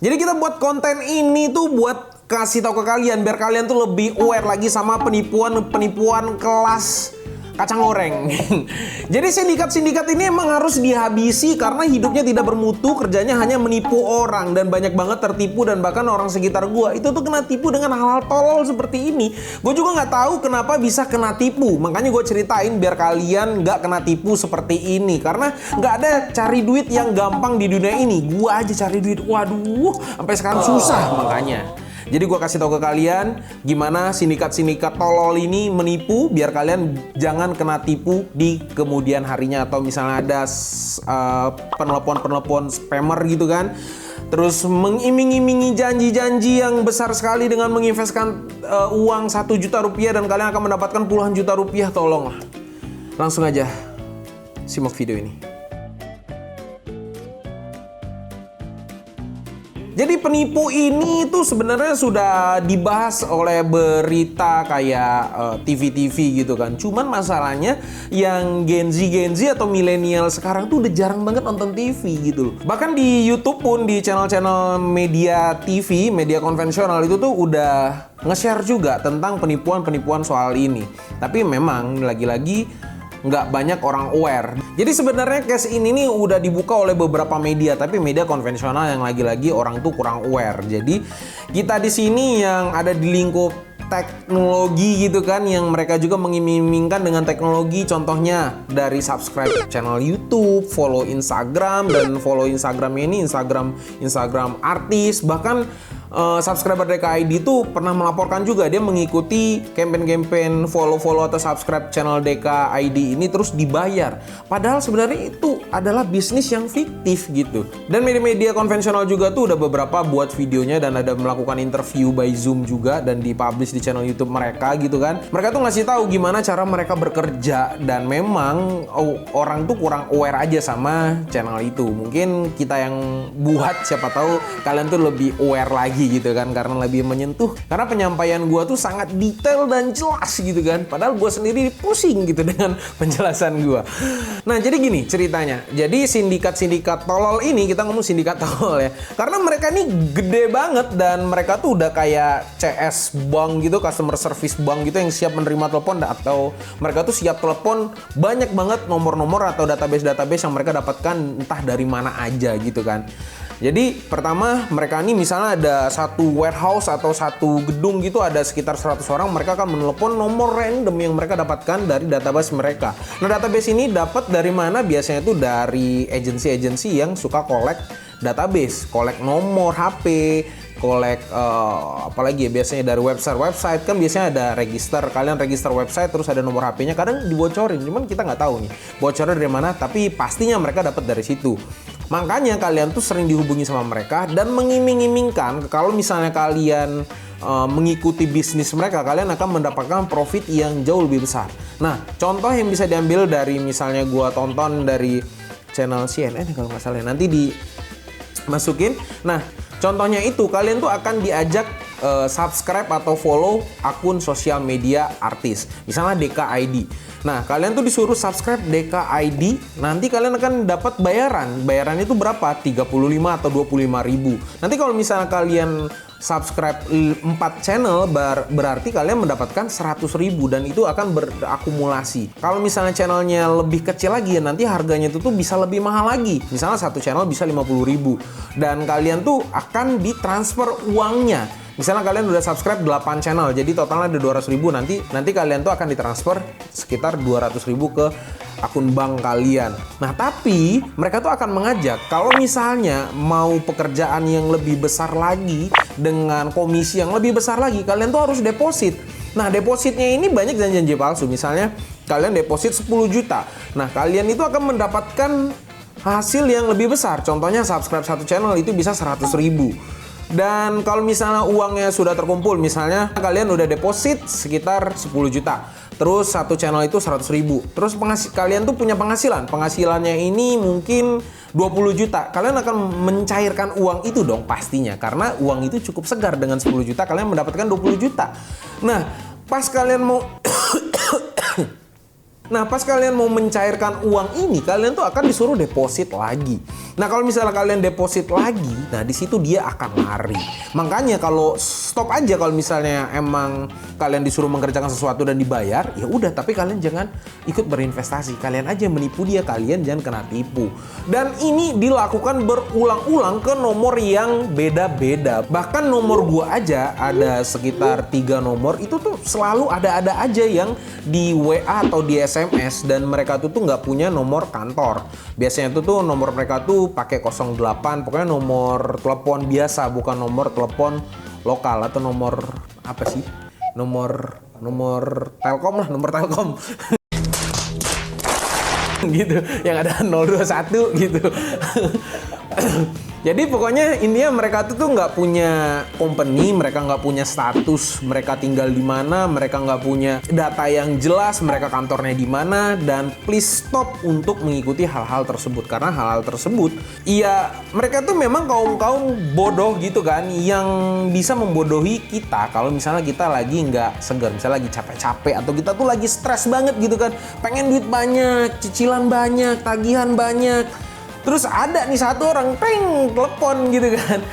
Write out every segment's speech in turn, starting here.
Jadi kita buat konten ini tuh buat kasih tahu ke kalian biar kalian tuh lebih aware lagi sama penipuan kelas kacang goreng. Jadi sindikat-sindikat ini emang harus dihabisi karena hidupnya tidak bermutu, kerjanya hanya menipu orang dan banyak banget tertipu, dan bahkan orang sekitar gua itu tuh kena tipu dengan hal-hal tolol seperti ini. Gue juga nggak tahu kenapa bisa kena tipu, makanya gue ceritain biar kalian nggak kena tipu seperti ini, karena nggak ada cari duit yang gampang di dunia ini. Gua aja cari duit, waduh, sampai sekarang susah makanya. Jadi gue kasih tahu ke kalian gimana sindikat-sindikat tolol ini menipu biar kalian jangan kena tipu di kemudian harinya, atau misalnya ada penelpon spammer gitu kan. Terus mengiming-imingi janji-janji yang besar sekali dengan menginvestkan uang 1 juta rupiah dan kalian akan mendapatkan puluhan juta rupiah. Tolonglah. Langsung aja simak video ini. Jadi penipu ini tuh sebenarnya sudah dibahas oleh berita kayak TV-TV gitu kan. Cuman masalahnya yang Gen Z atau milenial sekarang tuh udah jarang banget nonton TV gitu loh. Bahkan di YouTube pun, di channel-channel media TV, media konvensional itu tuh udah nge-share juga tentang penipuan-penipuan soal ini. Tapi memang lagi-lagi nggak banyak orang aware. Jadi sebenarnya case ini nih udah dibuka oleh beberapa media, tapi media konvensional yang lagi-lagi orang tuh kurang aware. Jadi kita di sini yang ada di lingkup teknologi gitu kan, yang mereka juga mengiming-imingkan dengan teknologi, contohnya dari subscribe channel YouTube, follow Instagram, dan follow Instagram ini Instagram artis, bahkan subscriber DKID itu pernah melaporkan juga dia mengikuti campaign follow atau subscribe channel DKID ini terus dibayar. Padahal sebenarnya itu adalah bisnis yang fiktif gitu. Dan media-media konvensional juga tuh udah beberapa buat videonya dan ada melakukan interview by Zoom juga dan dipublish di channel YouTube mereka gitu kan. Mereka tuh ngasih tahu gimana cara mereka bekerja, dan memang orang tuh kurang aware aja sama channel itu. Mungkin kita yang buat, siapa tahu kalian tuh lebih aware lagi gitu kan, karena lebih menyentuh, karena penyampaian gua tuh sangat detail dan jelas gitu kan, padahal gua sendiri pusing gitu dengan penjelasan gua. Nah jadi gini ceritanya, jadi sindikat tolol ini, kita ngomong sindikat tolol ya, karena mereka ini gede banget dan mereka tuh udah kayak CS bank gitu, customer service bank gitu, yang siap menerima telepon, atau mereka tuh siap telepon banyak banget nomor-nomor atau database yang mereka dapatkan entah dari mana aja gitu kan. Jadi pertama mereka ini misalnya ada satu warehouse atau satu gedung gitu, ada sekitar 100 orang, mereka akan menelepon nomor random yang mereka dapatkan dari database mereka. Nah database ini dapat dari mana? Biasanya itu dari agensi-agensi yang suka collect database, collect nomor HP, collect apalagi ya, biasanya dari website kan biasanya ada register, kalian register website terus ada nomor HP-nya, kadang dibocorin, cuman kita nggak tahu nih bocornya dari mana, tapi pastinya mereka dapat dari situ. Makanya kalian tuh sering dihubungi sama mereka dan mengiming-imingkan kalau misalnya kalian mengikuti bisnis mereka, kalian akan mendapatkan profit yang jauh lebih besar. Nah contoh yang bisa diambil dari misalnya gua tonton dari channel CNN kalau nggak salah, nanti dimasukin. Nah contohnya itu kalian tuh akan diajak subscribe atau follow akun sosial media artis, misalnya DKID. Nah kalian tuh disuruh subscribe DKID, nanti kalian akan dapat bayaran itu berapa? 35 atau 25 ribu. Nanti kalau misalnya kalian subscribe 4 channel berarti kalian mendapatkan 100 ribu, dan itu akan berakumulasi. Kalau misalnya channelnya lebih kecil lagi, nanti harganya itu tuh bisa lebih mahal lagi. Misalnya satu channel bisa 50 ribu dan kalian tuh akan ditransfer uangnya. Misalnya kalian udah subscribe 8 channel, jadi totalnya ada 200 ribu, nanti kalian tuh akan ditransfer sekitar 200 ribu ke akun bank kalian. Nah tapi mereka tuh akan mengajak kalau misalnya mau pekerjaan yang lebih besar lagi dengan komisi yang lebih besar lagi, kalian tuh harus deposit. Nah depositnya ini banyak janji palsu. Misalnya kalian deposit 10 juta, nah kalian itu akan mendapatkan hasil yang lebih besar. Contohnya subscribe satu channel itu bisa 100 ribu. Dan kalau misalnya uangnya sudah terkumpul, misalnya kalian udah deposit sekitar 10 juta, terus satu channel itu 100 ribu, terus kalian tuh punya penghasilannya ini mungkin 20 juta, kalian akan mencairkan uang itu dong pastinya, karena uang itu cukup segar. Dengan 10 juta kalian mendapatkan 20 juta. Nah pas kalian mau Nah, pas kalian mau mencairkan uang ini, kalian tuh akan disuruh deposit lagi. Nah, kalau misalnya kalian deposit lagi, nah di situ dia akan lari. Makanya kalau stop aja kalau misalnya emang kalian disuruh mengerjakan sesuatu dan dibayar, ya udah, tapi kalian jangan ikut berinvestasi. Kalian aja menipu dia, kalian jangan kena tipu. Dan ini dilakukan berulang-ulang ke nomor yang beda-beda. Bahkan nomor gua aja ada sekitar 3 nomor, itu tuh selalu ada-ada aja yang di WA atau di SMS, dan mereka tuh nggak punya nomor kantor. Biasanya tuh nomor mereka tuh pakai 08, pokoknya nomor telepon biasa, bukan nomor telepon lokal atau nomor apa sih? Nomor Telkom lah, nomor Telkom. Gitu, yang ada 021 gitu. Jadi pokoknya intinya mereka tuh nggak punya company, mereka nggak punya status, mereka tinggal di mana, mereka nggak punya data yang jelas, mereka kantornya di mana, dan please stop untuk mengikuti hal-hal tersebut, karena hal-hal tersebut, iya mereka tuh memang kaum bodoh gitu kan, yang bisa membodohi kita kalau misalnya kita lagi nggak segar, misalnya lagi capek-capek atau kita tuh lagi stres banget gitu kan, pengen duit banyak, cicilan banyak, tagihan banyak. Terus ada nih satu orang, telepon gitu kan,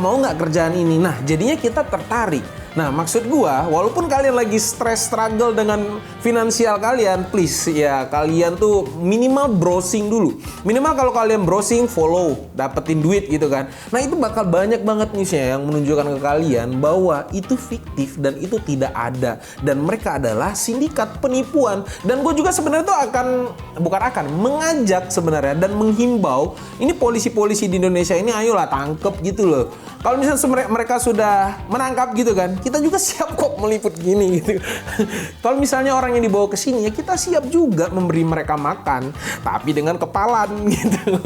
mau nggak kerjaan ini? Nah, jadinya kita tertarik. Nah, maksud gua, walaupun kalian lagi stress, struggle dengan finansial kalian, please ya kalian tuh minimal browsing dulu. Minimal kalau kalian browsing, follow, dapetin duit gitu kan. Nah, itu bakal banyak banget newsnya yang menunjukkan ke kalian bahwa itu fiktif dan itu tidak ada. Dan mereka adalah sindikat penipuan. Dan gue juga sebenarnya tuh mengajak sebenarnya dan menghimbau, ini polisi-polisi di Indonesia ini ayolah tangkep gitu loh. Kalau misalnya mereka sudah menangkap gitu kan, kita juga siap kok meliput gini gitu. Kalau misalnya orang yang dibawa ke sini, ya kita siap juga memberi mereka makan, tapi dengan kepalan gitu.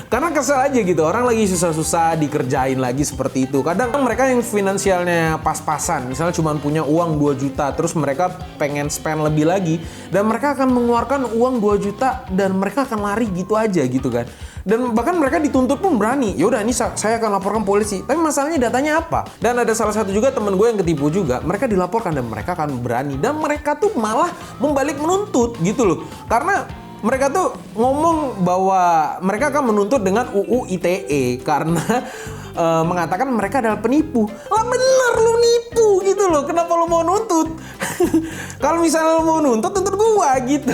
Karena kesel aja gitu, orang lagi susah-susah dikerjain lagi seperti itu. Kadang mereka yang finansialnya pas-pasan, misalnya cuma punya uang 2 juta, terus mereka pengen spend lebih lagi, dan mereka akan mengeluarkan uang 2 juta, dan mereka akan lari gitu aja gitu kan. Dan bahkan mereka dituntut pun berani. Ya udah, ini saya akan laporkan polisi. Tapi masalahnya datanya apa? Dan ada salah satu juga temen gue yang ketipu juga. Mereka dilaporkan dan mereka akan berani. Dan mereka tuh malah membalik menuntut gitu loh. Karena mereka tuh ngomong bahwa mereka akan menuntut dengan UU ITE karena mengatakan mereka adalah penipu. Lah bener lu nipu gitu loh. Kenapa lu mau nuntut? Kalau misalnya lu mau nuntut gua gitu.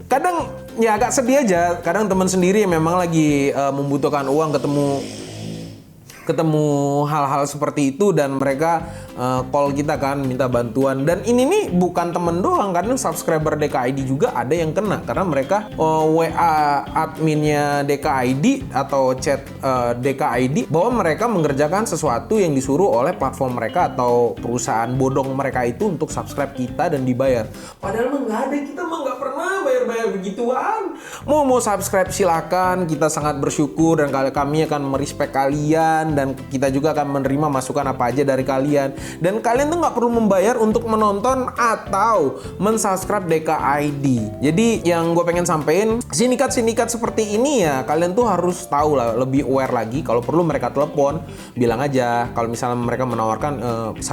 Kadang ya agak sedih aja. Kadang teman sendiri yang memang lagi membutuhkan uang, ketemu hal-hal seperti itu, dan mereka call kita kan minta bantuan. Dan ini nih bukan temen doang, kadang subscriber DKID juga ada yang kena karena mereka WA adminnya DKID atau chat DKID bahwa mereka mengerjakan sesuatu yang disuruh oleh platform mereka atau perusahaan bodong mereka itu untuk subscribe kita dan dibayar. Padahal mah nggak ada, kita mah nggak pernah bayar begituan. Mau subscribe silakan, kita sangat bersyukur dan kami akan merespek kalian, dan kita juga akan menerima masukan apa aja dari kalian. Dan kalian tuh nggak perlu membayar untuk menonton atau mensubscribe DKID. Jadi yang gue pengen sampein, sindikat-sindikat seperti ini ya kalian tuh harus tahu lah, lebih aware lagi. Kalau perlu mereka telepon, bilang aja kalau misalnya mereka menawarkan 1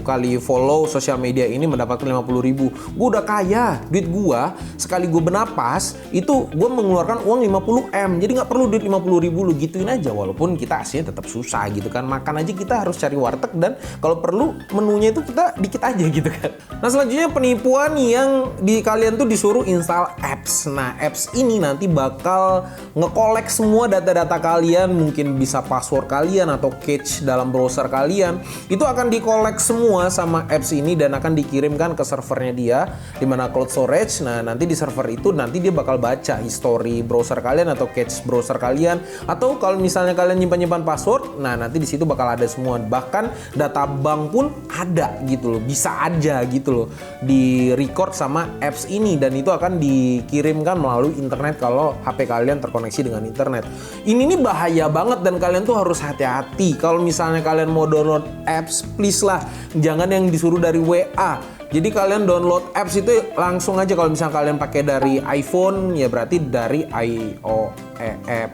kali follow sosial media ini mendapatkan 50.000. Gue udah kaya, duit gue sekali gue bernapas itu gue mengeluarkan uang 50M. Jadi nggak perlu duit 50.000, lu gituin aja. Walaupun kita aslinya tetap susah gitu kan, makan aja kita harus cari warteg, dan kalau perlu menunya itu kita dikit aja gitu kan. Nah, selanjutnya penipuan yang kalian tuh disuruh install apps. Nah, apps ini nanti bakal nge-collect semua data-data kalian, mungkin bisa password kalian atau cache dalam browser kalian. Itu akan di-collect semua sama apps ini dan akan dikirimkan ke servernya dia, dimana cloud storage. Nah, nanti di server itu nanti dia bakal baca history browser kalian atau cache browser kalian, atau kalau misalnya kalian nyimpan password, nah nanti di situ bakal ada semua. Bahkan data bank pun ada gitu loh, bisa aja gitu loh di record sama apps ini, dan itu akan dikirimkan melalui internet kalau HP kalian terkoneksi dengan internet. Ini nih bahaya banget dan kalian tuh harus hati-hati. Kalau misalnya kalian mau download apps, please lah jangan yang disuruh dari WA. Jadi kalian download apps itu langsung aja. Kalau misalnya kalian pakai dari iPhone, ya berarti dari App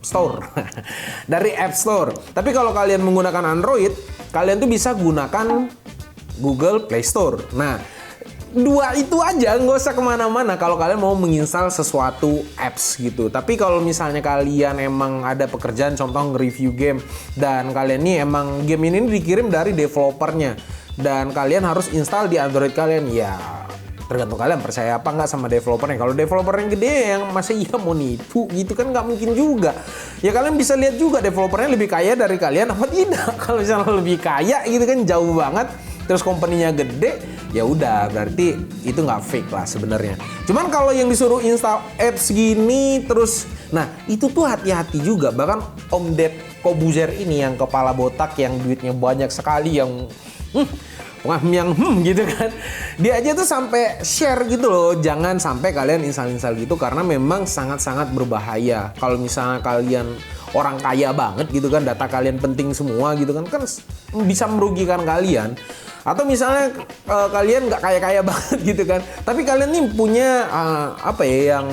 Store. Dari App Store. Tapi kalau kalian menggunakan Android, kalian tuh bisa gunakan Google Play Store. Nah, dua itu aja, nggak usah kemana-mana kalau kalian mau menginstal sesuatu apps gitu. Tapi kalau misalnya kalian emang ada pekerjaan, contoh nge-review game, dan kalian nih emang game ini dikirim dari developernya, dan kalian harus install di Android kalian, ya tergantung kalian percaya apa nggak sama developernya. Kalau developer yang gede yang masa iya mau nipu gitu kan nggak mungkin juga. Ya kalian bisa lihat juga developernya lebih kaya dari kalian apa tidak. Kalau misalnya lebih kaya gitu kan jauh banget, terus company-nya gede, ya udah berarti itu nggak fake lah sebenarnya. Cuman kalau yang disuruh install apps gini terus, nah itu tuh hati-hati juga. Bahkan Om Ded Kobuzer ini yang kepala botak yang duitnya banyak sekali yang gitu kan, dia aja tuh sampai share gitu loh, jangan sampai kalian install gitu karena memang sangat-sangat berbahaya. Kalau misalnya kalian orang kaya banget gitu kan, data kalian penting semua gitu kan bisa merugikan kalian. Atau misalnya kalian nggak kaya-kaya banget gitu kan, tapi kalian nih punya yang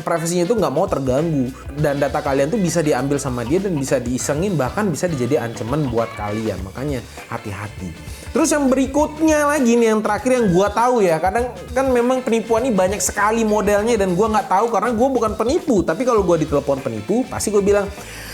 privasinya itu nggak mau terganggu, dan data kalian tuh bisa diambil sama dia dan bisa diisengin, bahkan bisa dijadi ancaman buat kalian. Makanya hati-hati. Terus yang berikutnya lagi nih, yang terakhir yang gua tahu ya, kadang kan memang penipuan ini banyak sekali modelnya dan gua nggak tahu karena gua bukan penipu. Tapi kalau gua ditelepon penipu, pasti gua bilang,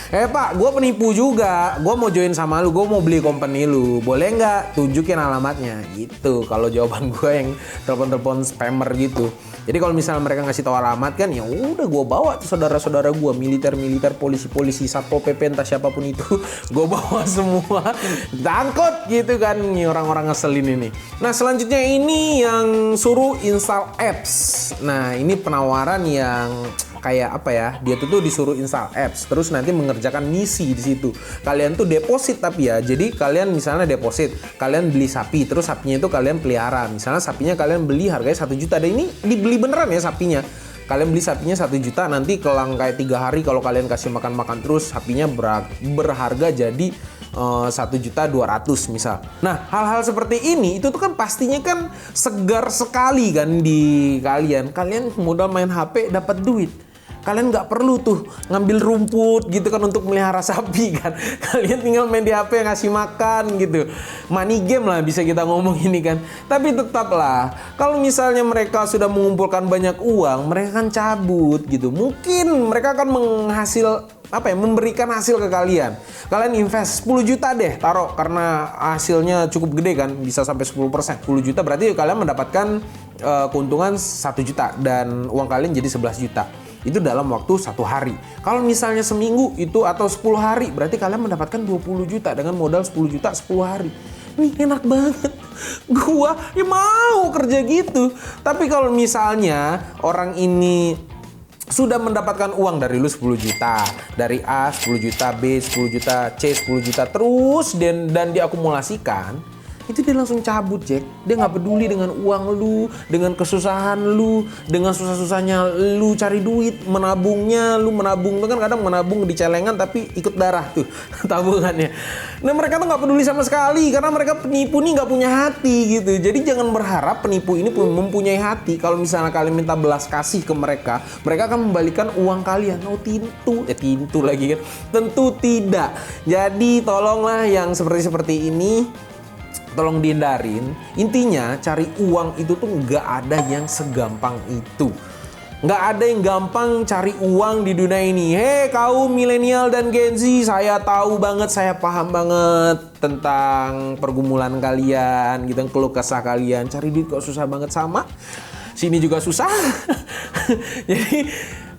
Pak, gue penipu juga, gue mau join sama lu, gue mau beli company lu, boleh nggak tunjukin alamatnya gitu. Kalau jawaban gue yang telepon-telepon spammer gitu. Jadi kalau misalnya mereka ngasih tahu alamat kan, ya udah gue bawa tuh saudara-saudara gue, militer, polisi, satpol pp, entah siapapun itu, gue bawa semua, tangkut gitu kan, nih orang-orang ngeselin ini. Nah selanjutnya ini yang suruh install apps. Nah ini penawaran yang kayak apa ya, dia tuh disuruh install apps terus nanti mengerjakan misi di situ. Kalian tuh deposit tapi ya, jadi kalian misalnya deposit, kalian beli sapi, terus sapinya itu kalian pelihara. Misalnya sapinya kalian beli harganya 1 juta, dan ini dibeli beneran ya sapinya. Kalian beli sapinya 1 juta, nanti kelang kayak 3 hari kalau kalian kasih makan terus, sapinya berharga jadi 1.200.000 misal. Nah hal-hal seperti ini itu tuh kan pastinya kan segar sekali kan di kalian. Kalian modal main HP dapat duit. Kalian nggak perlu tuh ngambil rumput gitu kan untuk melihara sapi kan. Kalian tinggal main di HP ngasih makan gitu. Money game lah bisa kita ngomong ini kan. Tapi tetaplah kalau misalnya mereka sudah mengumpulkan banyak uang, mereka kan cabut gitu. Mungkin mereka akan memberikan hasil ke kalian. Kalian invest 10 juta deh, taruh, karena hasilnya cukup gede kan, bisa sampai 10%. 10 juta berarti kalian mendapatkan keuntungan 1 juta dan uang kalian jadi 11 juta. Itu dalam waktu 1 hari. Kalau misalnya seminggu itu atau 10 hari, berarti kalian mendapatkan 20 juta dengan modal 10 juta 10 hari. Wih, enak banget. Gua ya mau kerja gitu. Tapi kalau misalnya orang ini sudah mendapatkan uang dari lu 10 juta, dari A 10 juta, B 10 juta, C 10 juta, terus dan diakumulasikan, itu dia langsung cabut, Jack. Dia nggak peduli dengan uang lu, dengan kesusahan lu, dengan susah-susahnya lu cari duit, menabungnya. Lu menabung tuh kan kadang menabung di celengan tapi ikut darah tuh tabungannya. Nah mereka tuh nggak peduli sama sekali karena mereka penipu nih nggak punya hati gitu. Jadi jangan berharap penipu ini mempunyai hati. Kalau misalnya kalian minta belas kasih ke mereka, mereka akan membalikan uang kalian. Oh tintu lagi kan? Tentu tidak. Jadi tolonglah yang seperti ini tolong dihindarin. Intinya cari uang itu tuh nggak ada yang segampang itu. Nggak ada yang gampang cari uang di dunia ini. Hei kaum milenial dan Gen Z, saya tahu banget, saya paham banget tentang pergumulan kalian, gitu, keluh kesah kalian. Cari duit kok susah banget, sama sini juga susah. Jadi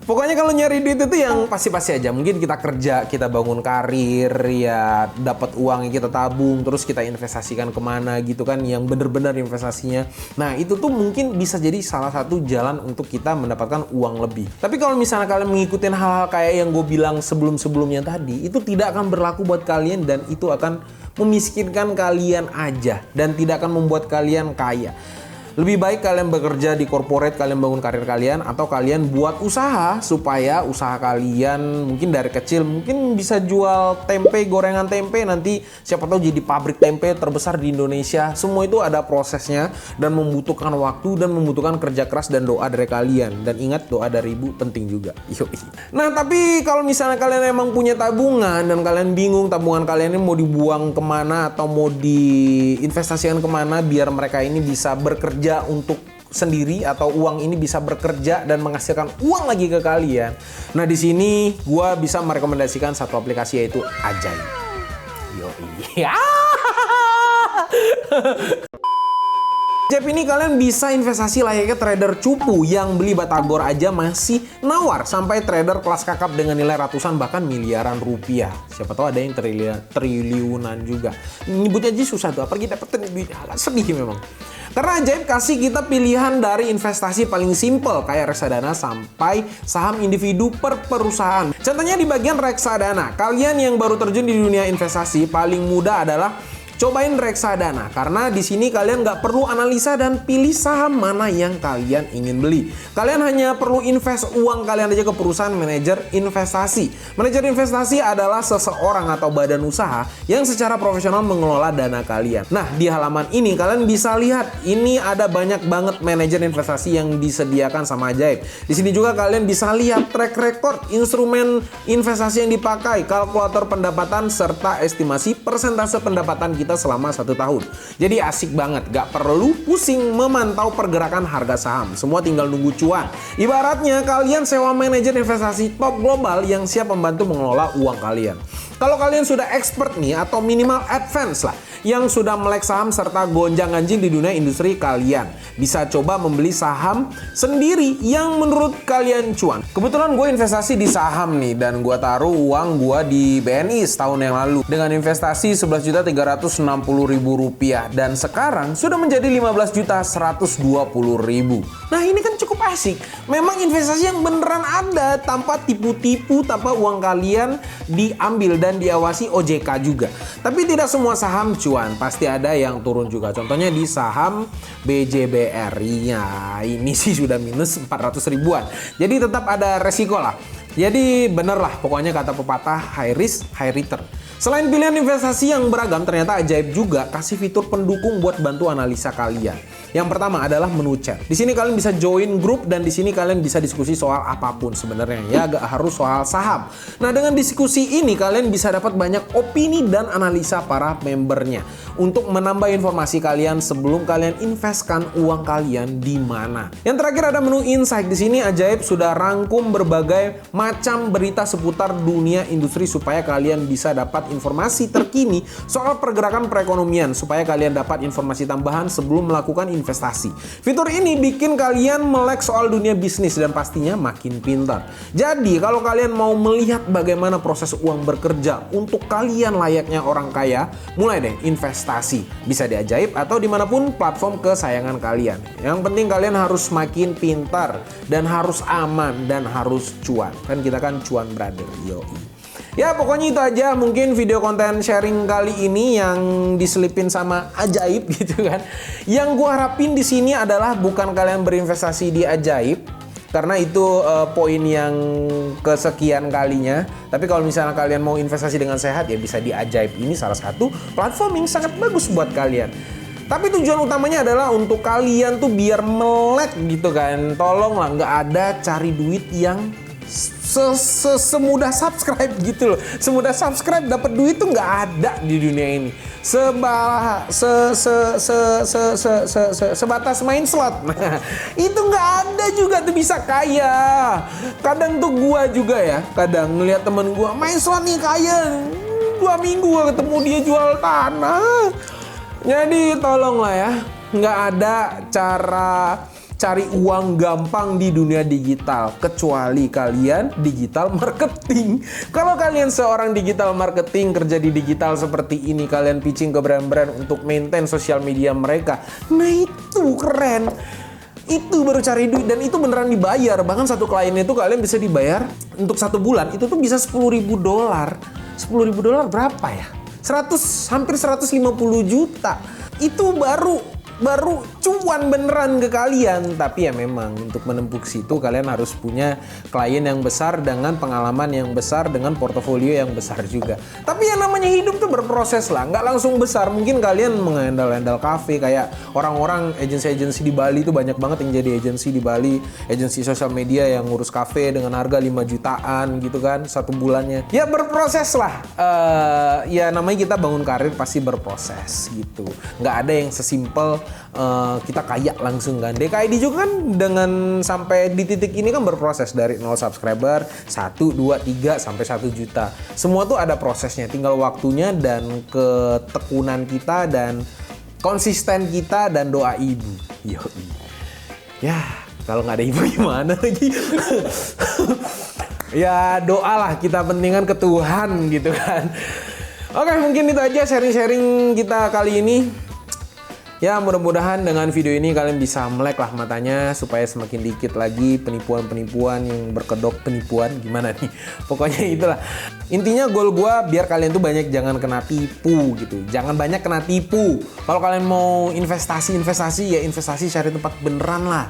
pokoknya kalau nyari duit itu yang pasti-pasti aja. Mungkin kita kerja, kita bangun karir, ya dapat uang yang kita tabung, terus kita investasikan kemana gitu kan, yang bener-bener investasinya. Nah itu tuh mungkin bisa jadi salah satu jalan untuk kita mendapatkan uang lebih. Tapi kalau misalnya kalian mengikuti hal-hal kayak yang gue bilang sebelum-sebelumnya tadi, itu tidak akan berlaku buat kalian dan itu akan memiskinkan kalian aja dan tidak akan membuat kalian kaya. Lebih baik kalian bekerja di corporate, kalian bangun karir kalian, atau kalian buat usaha supaya usaha kalian mungkin dari kecil mungkin bisa jual tempe, gorengan tempe, nanti siapa tahu jadi pabrik tempe terbesar di Indonesia. Semua itu ada prosesnya dan membutuhkan waktu dan membutuhkan kerja keras dan doa dari kalian. Dan ingat, doa dari ibu penting juga. Yoi. Nah tapi kalau misalnya kalian emang punya tabungan dan kalian bingung tabungan kalian ini mau dibuang kemana atau mau diinvestasikan kemana biar mereka ini bisa bekerja bekerja untuk sendiri atau uang ini bisa bekerja dan menghasilkan uang lagi ke kalian. Nah, di sini gua bisa merekomendasikan satu aplikasi yaitu Ajaib. Yoi. Ajaib ini kalian bisa investasi layaknya trader cupu yang beli Batagor aja masih nawar sampai trader kelas kakap dengan nilai ratusan bahkan miliaran rupiah. Siapa tahu ada yang triliunan juga. Nyebutnya aja susah tuh, apalagi dapetin duitnya agak sedih memang. Karena Ajaib kasih kita pilihan dari investasi paling simple kayak reksadana sampai saham individu per perusahaan. Contohnya di bagian reksadana, kalian yang baru terjun di dunia investasi paling mudah adalah cobain reksadana karena di sini kalian nggak perlu analisa dan pilih saham mana yang kalian ingin beli. Kalian hanya perlu invest uang kalian aja ke perusahaan manajer investasi. Manajer investasi adalah seseorang atau badan usaha yang secara profesional mengelola dana kalian. Nah, di halaman ini kalian bisa lihat ini ada banyak banget manajer investasi yang disediakan sama Ajaib. Di sini juga kalian bisa lihat track record instrumen investasi yang dipakai, kalkulator pendapatan serta estimasi persentase pendapatan kita selama 1 tahun. Jadi asik banget, gak perlu pusing memantau pergerakan harga saham. Semua tinggal nunggu cuan. Ibaratnya kalian sewa manajer investasi top global yang siap membantu mengelola uang kalian. Kalau kalian sudah expert nih atau minimal advance lah, yang sudah melek saham serta gonjang-ganjing di dunia industri kalian, bisa coba membeli saham sendiri yang menurut kalian cuan. Kebetulan gue investasi di saham nih dan gue taruh uang gue di BNI setahun yang lalu dengan investasi 11.360.000 rupiah dan sekarang sudah menjadi 15.120.000. Nah, ini kan cukup asik. Memang investasi yang beneran ada tanpa tipu-tipu, tanpa uang kalian diambil dan diawasi OJK juga. Tapi tidak semua saham cuan, pasti ada yang turun juga. Contohnya di saham BJBRI. Ya, ini sih sudah minus 400 ribuan. Jadi tetap ada resiko lah. Jadi bener lah pokoknya kata pepatah high risk, high return. Selain pilihan investasi yang beragam, ternyata Ajaib juga kasih fitur pendukung buat bantu analisa kalian. Yang pertama adalah menu chat. Di sini kalian bisa join grup dan di sini kalian bisa diskusi soal apapun sebenarnya. Ya, gak harus soal saham. Nah, dengan diskusi ini kalian bisa dapat banyak opini dan analisa para membernya untuk menambah informasi kalian sebelum kalian investkan uang kalian di mana. Yang terakhir ada menu insight. Di sini Ajaib sudah rangkum berbagai macam berita seputar dunia industri supaya kalian bisa dapat informasi terkini soal pergerakan perekonomian supaya kalian dapat informasi tambahan sebelum melakukan investasi. Fitur ini bikin kalian melek soal dunia bisnis dan pastinya makin pintar. Jadi kalau kalian mau melihat bagaimana proses uang bekerja untuk kalian layaknya orang kaya, mulai deh investasi. Bisa di Ajaib atau dimanapun platform kesayangan kalian. Yang penting kalian harus makin pintar dan harus aman dan harus cuan. Kan kita kan cuan brother. Yoi. Ya pokoknya itu aja mungkin video konten sharing kali ini yang diselipin sama Ajaib gitu kan. Yang gue harapin di sini adalah bukan kalian berinvestasi di Ajaib karena itu poin yang kesekian kalinya. Tapi kalau misalnya kalian mau investasi dengan sehat ya bisa di Ajaib. Ini salah satu platform yang sangat bagus buat kalian. Tapi tujuan utamanya adalah untuk kalian tuh biar melek gitu kan. Tolonglah nggak ada cari duit yang semudah subscribe gitu loh. Semudah subscribe dapat duit tuh nggak ada di dunia ini. Sebatas main slot. Nah, itu nggak ada juga tuh bisa kaya. Kadang tuh gua juga ya, kadang ngeliat temen gua main slot nih kaya. 2 minggu gua ketemu dia jual tanah. Jadi tolonglah ya, nggak ada cara cari uang gampang di dunia digital kecuali kalian digital marketing. Kalau kalian seorang digital marketing kerja di digital seperti ini, kalian pitching ke brand-brand untuk maintain sosial media mereka. Nah itu keren. Itu baru cari duit dan itu beneran dibayar. Bahkan satu kliennya itu kalian bisa dibayar untuk 1 bulan itu tuh bisa $10.000. $10.000 berapa ya? Hampir 150 juta. Itu baru cuan beneran ke kalian. Tapi ya memang untuk menempuh situ kalian harus punya klien yang besar dengan pengalaman yang besar dengan portofolio yang besar juga. Tapi yang namanya hidup tuh berproses lah, nggak langsung besar. Mungkin kalian menghandle kafe kayak orang-orang agensi di Bali tuh banyak banget yang jadi agensi di Bali, agensi sosial media yang ngurus kafe dengan harga 5 jutaan gitu kan 1 bulannya. Ya berproses lah. Ya namanya kita bangun karir pasti berproses gitu. Nggak ada yang sesimpel kita kaya langsung kan. DKID juga kan dengan sampai di titik ini kan berproses dari 0 subscriber, 1, 2, 3 sampai 1 juta. Semua tuh ada prosesnya, tinggal waktunya dan ketekunan kita dan konsisten kita dan doa ibu. Yoi. Ya, kalau nggak ada ibu gimana lagi? Ya doalah, kita pentingkan ke Tuhan gitu kan. Oke, mungkin itu aja sharing-sharing kita kali ini. Ya, mudah-mudahan dengan video ini kalian bisa melek lah matanya supaya semakin dikit lagi penipuan-penipuan yang berkedok penipuan. Gimana nih? Pokoknya itulah. Intinya goal gua biar kalian tuh banyak jangan kena tipu gitu. Jangan banyak kena tipu. Kalau kalian mau investasi ya investasi cari tempat beneran lah.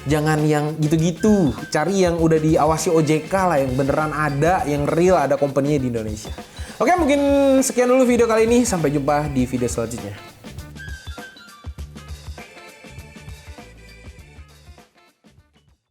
Jangan yang gitu-gitu. Cari yang udah diawasi OJK lah, yang beneran ada, yang real ada company-nya di Indonesia. Oke, mungkin sekian dulu video kali ini. Sampai jumpa di video selanjutnya.